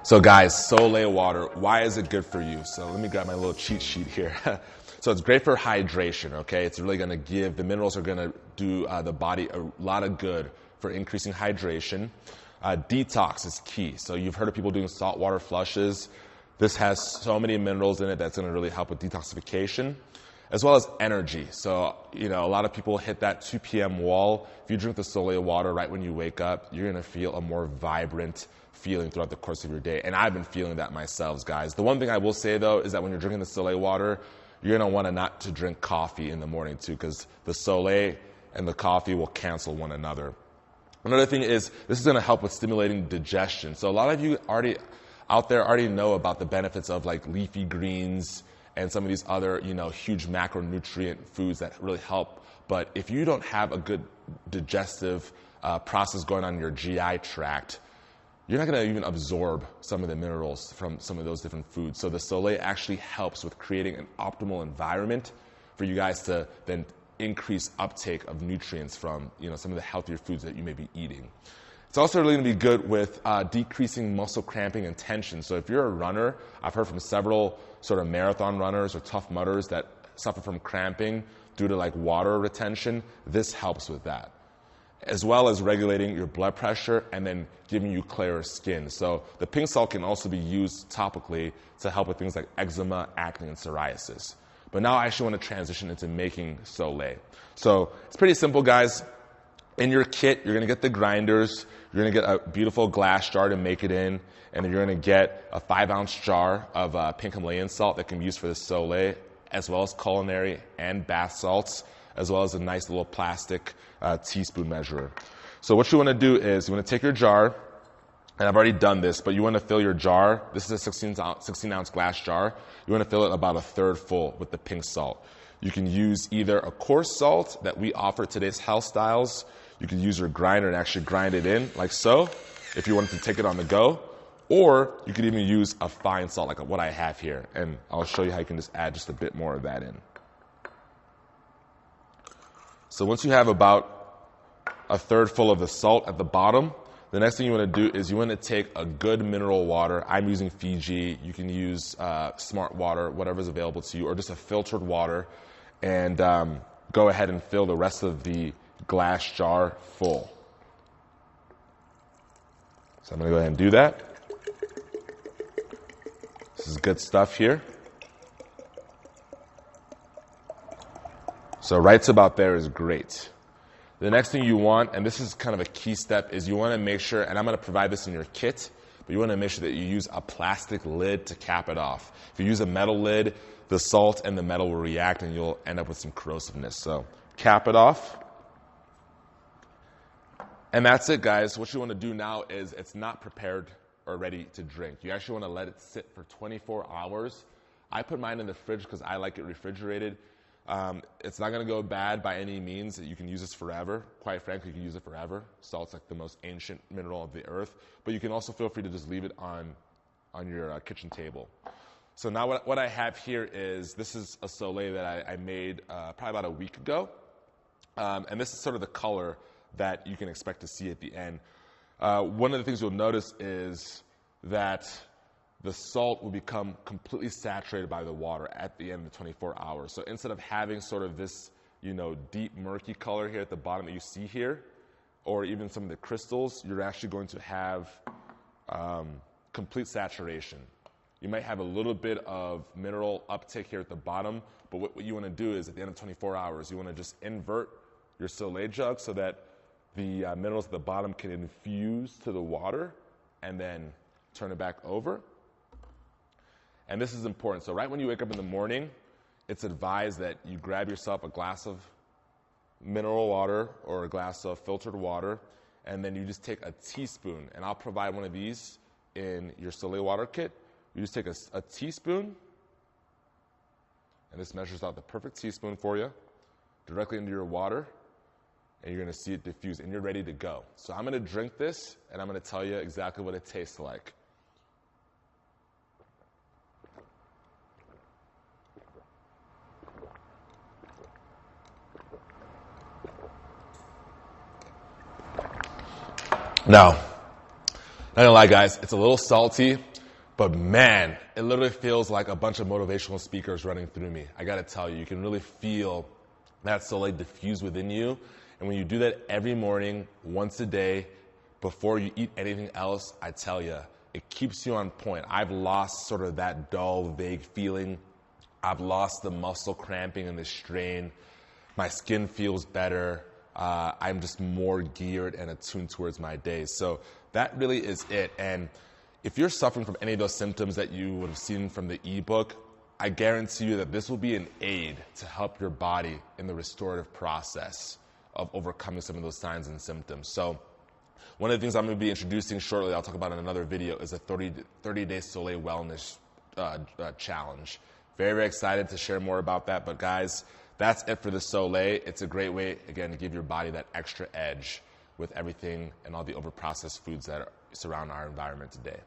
So guys, Soleil water, why is it good for you? So let me grab my little cheat sheet here. So it's great for hydration, okay? It's really gonna give, the minerals are gonna do the body a lot of good for increasing hydration. Detox is key. So you've heard of people doing saltwater flushes. This has so many minerals in it that's gonna really help with detoxification, as well as energy. So, a lot of people hit that 2 p.m. wall. If you drink the Soleil water right when you wake up, you're gonna feel a more vibrant feeling throughout the course of your day. And I've been feeling that myself, guys. The one thing I will say, though, is that when you're drinking the Soleil water, you're going to want not to drink coffee in the morning, too, because the Soleil and the coffee will cancel one another. Another thing is this is going to help with stimulating digestion. So a lot of you out there already know about the benefits of like leafy greens and some of these other, huge macronutrient foods that really help. But if you don't have a good digestive process going on in your GI tract, you're not going to even absorb some of the minerals from some of those different foods. So the Soleil actually helps with creating an optimal environment for you guys to then increase uptake of nutrients from some of the healthier foods that you may be eating. It's also really going to be good with decreasing muscle cramping and tension. So if you're a runner, I've heard from several sort of marathon runners or Tough Mudders that suffer from cramping due to like water retention. This helps with that, as well as regulating your blood pressure and then giving you clearer skin. So the pink salt can also be used topically to help with things like eczema, acne, and psoriasis. But now I actually want to transition into making Soleil. So it's pretty simple, guys. In your kit, you're going to get the grinders. You're going to get a beautiful glass jar to make it in. And then you're going to get a 5-ounce jar of pink Himalayan salt that can be used for the Soleil, as well as culinary and bath salts, as well as a nice little plastic teaspoon measurer. So what you want to do is you want to take your jar, and I've already done this, but you want to fill your jar. This is a 16-ounce glass jar. You want to fill it about a third full with the pink salt. You can use either a coarse salt that we offer today's health styles. You can use your grinder and actually grind it in like so if you wanted to take it on the go. Or you could even use a fine salt like what I have here. And I'll show you how you can just add just a bit more of that in. So once you have about a third full of the salt at the bottom, the next thing you want to do is you want to take a good mineral water. I'm using Fiji. You can use Smart Water, whatever's available to you, or just a filtered water, and go ahead and fill the rest of the glass jar full. So I'm going to go ahead and do that. This is good stuff here. So right to about there is great. The next thing you want, and this is kind of a key step, is you want to make sure, and I'm going to provide this in your kit, but you want to make sure that you use a plastic lid to cap it off. If you use a metal lid, the salt and the metal will react and you'll end up with some corrosiveness. So cap it off. And that's it, guys. What you want to do now is it's not prepared or ready to drink. You actually want to let it sit for 24 hours. I put mine in the fridge because I like it refrigerated. It's not going to go bad by any means. You can use this forever. Quite frankly, you can use it forever. Salt's like the most ancient mineral of the earth. But you can also feel free to just leave it on your kitchen table. So now what I have here is, this is a Soleil that I made probably about a week ago. And this is sort of the color that you can expect to see at the end. One of the things you'll notice is that the salt will become completely saturated by the water at the end of the 24 hours. So instead of having sort of this, deep murky color here at the bottom that you see here, or even some of the crystals, you're actually going to have complete saturation. You might have a little bit of mineral uptake here at the bottom, but what you want to do is at the end of 24 hours, you want to just invert your Soleil jug so that the minerals at the bottom can infuse to the water and then turn it back over. And this is important. So right when you wake up in the morning, it's advised that you grab yourself a glass of mineral water or a glass of filtered water, and then you just take a teaspoon, and I'll provide one of these in your Soleil water kit. You just take a teaspoon, and this measures out the perfect teaspoon for you, directly into your water, and you're going to see it diffuse, and you're ready to go. So I'm going to drink this, and I'm going to tell you exactly what it tastes like. Now, not gonna lie, guys, it's a little salty. But man, it literally feels like a bunch of motivational speakers running through me. I gotta tell you, you can really feel that Soleil diffuse within you. And when you do that every morning, once a day, before you eat anything else, I tell you, it keeps you on point. I've lost sort of that dull, vague feeling. I've lost the muscle cramping and the strain. My skin feels better. I'm just more geared and attuned towards my days. So that really is it. And if you're suffering from any of those symptoms that you would have seen from the ebook, I guarantee you that this will be an aid to help your body in the restorative process of overcoming some of those signs and symptoms. So one of the things I'm going to be introducing shortly, I'll talk about in another video, is a 30-day Soleil Wellness Challenge. Very, very excited to share more about that. But guys, that's it for the Soleil. It's a great way, again, to give your body that extra edge with everything and all the overprocessed foods that surround our environment today.